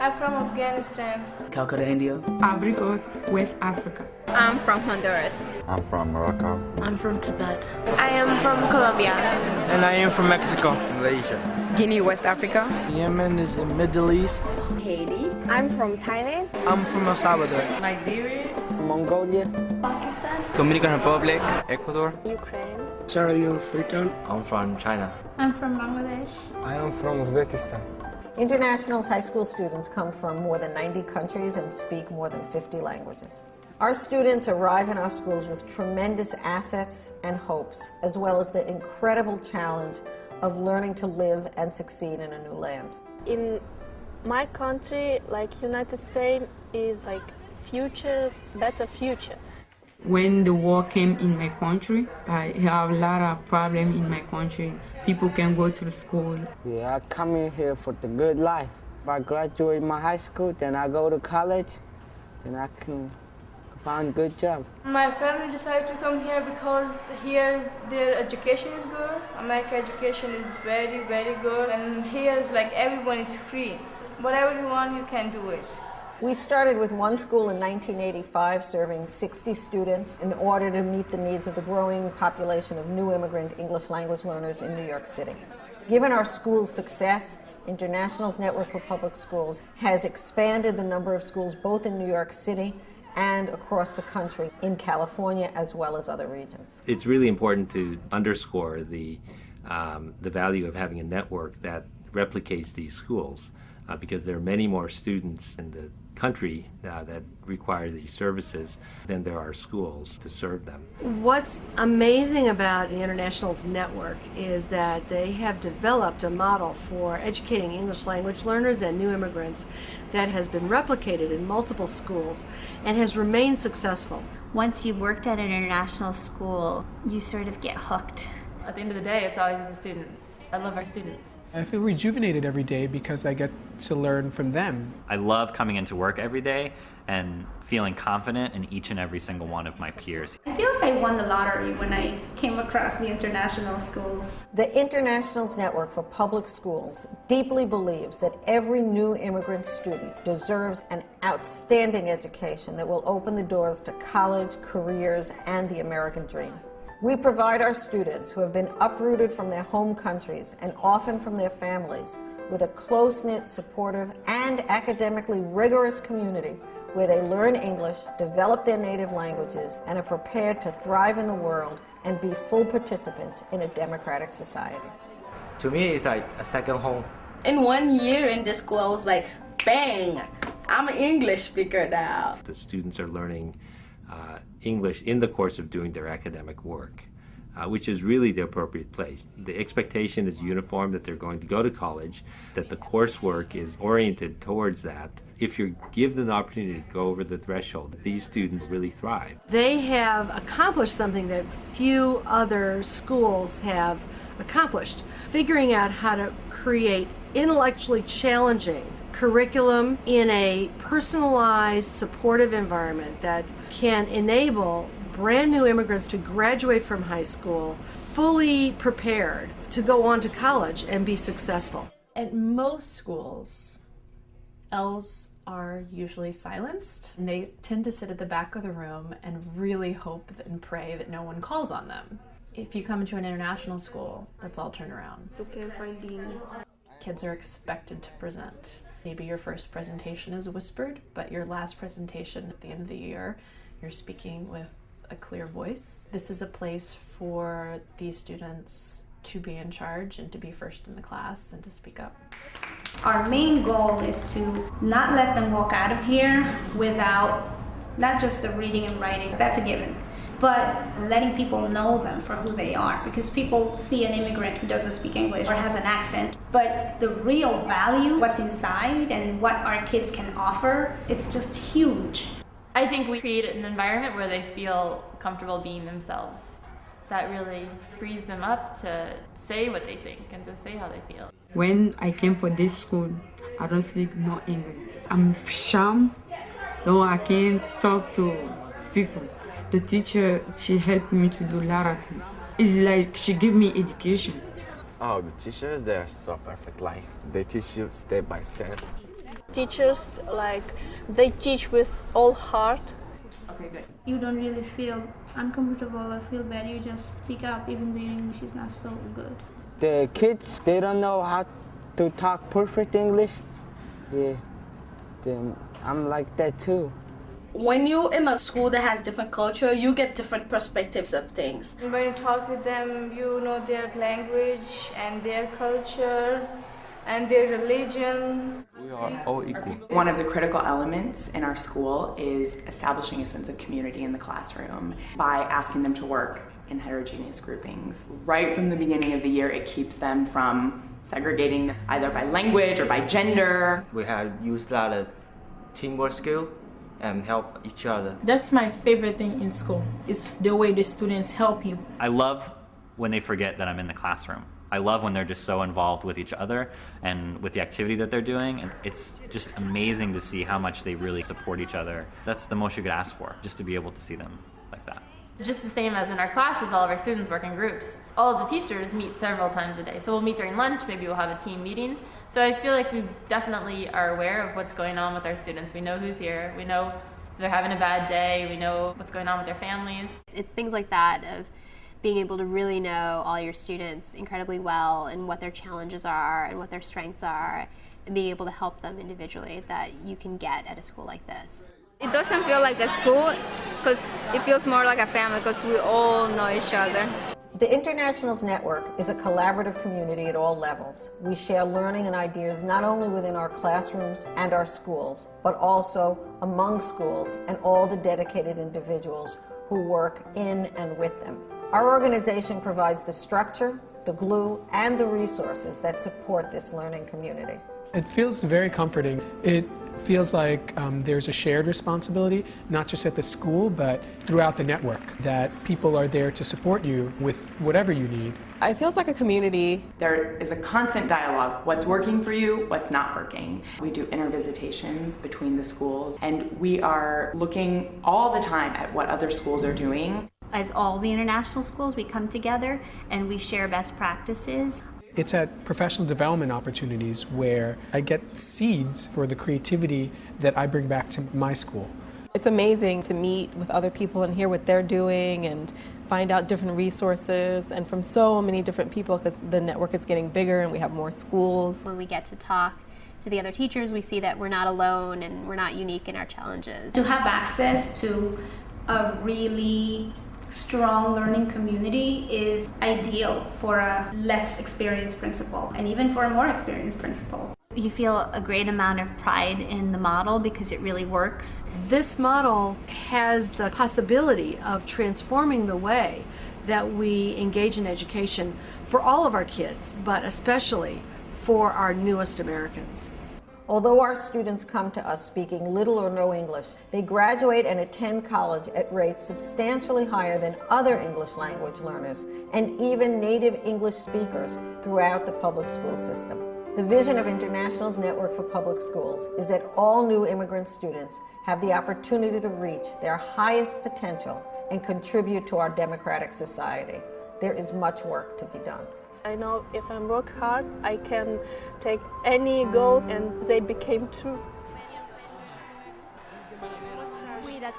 I'm from Afghanistan. Calcutta, India. Ivory Coast, West Africa. I'm from Honduras. I'm from Morocco. I'm from Tibet. I am from Colombia. And I am from Mexico. Malaysia. Guinea, West Africa. Yemen is in Middle East. Haiti. I'm from Thailand. I'm from El Salvador. Nigeria. Mongolia. Pakistan. Dominican Republic. Ecuador. Ukraine. Sierra Leone, Freetown. I'm from China. I'm from Bangladesh. I am from Uzbekistan. International's high school students come from more than 90 countries and speak more than 50 languages. Our students arrive in our schools with tremendous assets and hopes, as well as the incredible challenge of learning to live and succeed in a new land. In my country, like United States, is like better future. When the war came in my country, I have a lot of problems in my country. People can go to school. Yeah, I come in here for the good life. If I graduate my high school, then I go to college, then I can find a good job. My family decided to come here because here their education is good. American education is very, very good. And here is like everyone is free. Whatever you want, you can do it. We started with one school in 1985 serving 60 students in order to meet the needs of the growing population of new immigrant English language learners in New York City. Given our school's success, International's Network for Public Schools has expanded the number of schools both in New York City and across the country, in California as well as other regions. It's really important to underscore the value of having a network that replicates these schools because there are many more students in the country that require these services than there are schools to serve them. What's amazing about the International's network is that they have developed a model for educating English language learners and new immigrants that has been replicated in multiple schools and has remained successful. Once you've worked at an international school, you sort of get hooked. At the end of the day, it's always the students. I love our students. I feel rejuvenated every day because I get to learn from them. I love coming into work every day and feeling confident in each and every single one of my peers. I feel like I won the lottery when I came across the international schools. The International's Network for Public Schools deeply believes that every new immigrant student deserves an outstanding education that will open the doors to college, careers, and the American dream. We provide our students who have been uprooted from their home countries and often from their families with a close-knit, supportive, and academically rigorous community where they learn English, develop their native languages, and are prepared to thrive in the world and be full participants in a democratic society. To me, it's like a second home. In 1 year in this school, I was like, bang, I'm an English speaker now. The students are learning English in the course of doing their academic work, which is really the appropriate place. The expectation is uniform that they're going to go to college, that the coursework is oriented towards that. If you give them the opportunity to go over the threshold, these students really thrive. They have accomplished something that few other schools have accomplished, figuring out how to create intellectually challenging curriculum in a personalized, supportive environment that can enable brand new immigrants to graduate from high school fully prepared to go on to college and be successful. At most schools, L's are usually silenced. And they tend to sit at the back of the room and really hope and pray that no one calls on them. If you come into an international school, that's all turned around. You can find the Kids are expected to present. Maybe your first presentation is whispered, but your last presentation at the end of the year, you're speaking with a clear voice. This is a place for these students to be in charge and to be first in the class and to speak up. Our main goal is to not let them walk out of here without not just the reading and writing, that's a given, but letting people know them for who they are, because people see an immigrant who doesn't speak English or has an accent, but the real value, what's inside and what our kids can offer, it's just huge. I think we create an environment where they feel comfortable being themselves. That really frees them up to say what they think and to say how they feel. When I came for this school, I don't speak no English. I'm shy, though I can't talk to people. The teacher, she helped me to do a lot of things. It's like she gave me education. Oh, the teachers, they are so perfect. Like, they teach you step by step. teachers, like, they teach with all heart. Okay, good. You don't really feel uncomfortable or feel bad. You just speak up even though your English is not so good. The kids, they don't know how to talk perfect English. Yeah, then I'm like that too. When you're in a school that has different culture, you get different perspectives of things. When you talk with them, you know their language and their culture and their religions. We are all equal. One of the critical elements in our school is establishing a sense of community in the classroom by asking them to work in heterogeneous groupings. Right from the beginning of the year, it keeps them from segregating either by language or by gender. We have used a lot of teamwork skill and help each other. That's my favorite thing in school, is the way the students help you. I love when they forget that I'm in the classroom. I love when they're just so involved with each other and with the activity that they're doing. And it's just amazing to see how much they really support each other. That's the most you could ask for, just to be able to see them like that. Just the same as in our classes, all of our students work in groups. All of the teachers meet several times a day. So we'll meet during lunch, maybe we'll have a team meeting. So I feel like we definitely are aware of what's going on with our students. We know who's here. We know if they're having a bad day. We know what's going on with their families. It's things like that of being able to really know all your students incredibly well and what their challenges are and what their strengths are, and being able to help them individually that you can get at a school like this. It doesn't feel like a school because it feels more like a family because we all know each other. The Internationals Network is a collaborative community at all levels. We share learning and ideas not only within our classrooms and our schools, but also among schools and all the dedicated individuals who work in and with them. Our organization provides the structure, the glue, and the resources that support this learning community. It feels very comforting. It feels like there's a shared responsibility, not just at the school, but throughout the network, that people are there to support you with whatever you need. It feels like a community. There is a constant dialogue. What's working for you, what's not working. We do intervisitations between the schools, and we are looking all the time at what other schools are doing. As all the international schools, we come together and we share best practices. It's at professional development opportunities where I get seeds for the creativity that I bring back to my school. It's amazing to meet with other people and hear what they're doing and find out different resources and from so many different people because the network is getting bigger and we have more schools. When we get to talk to the other teachers, we see that we're not alone and we're not unique in our challenges. To have access to a really strong learning community is ideal for a less experienced principal and even for a more experienced principal. You feel a great amount of pride in the model because it really works. This model has the possibility of transforming the way that we engage in education for all of our kids, but especially for our newest Americans. Although our students come to us speaking little or no English, they graduate and attend college at rates substantially higher than other English language learners and even native English speakers throughout the public school system. The vision of Internationals Network for Public Schools is that all new immigrant students have the opportunity to reach their highest potential and contribute to our democratic society. There is much work to be done. I know if I work hard, I can take any goals and they became true. Cuídate.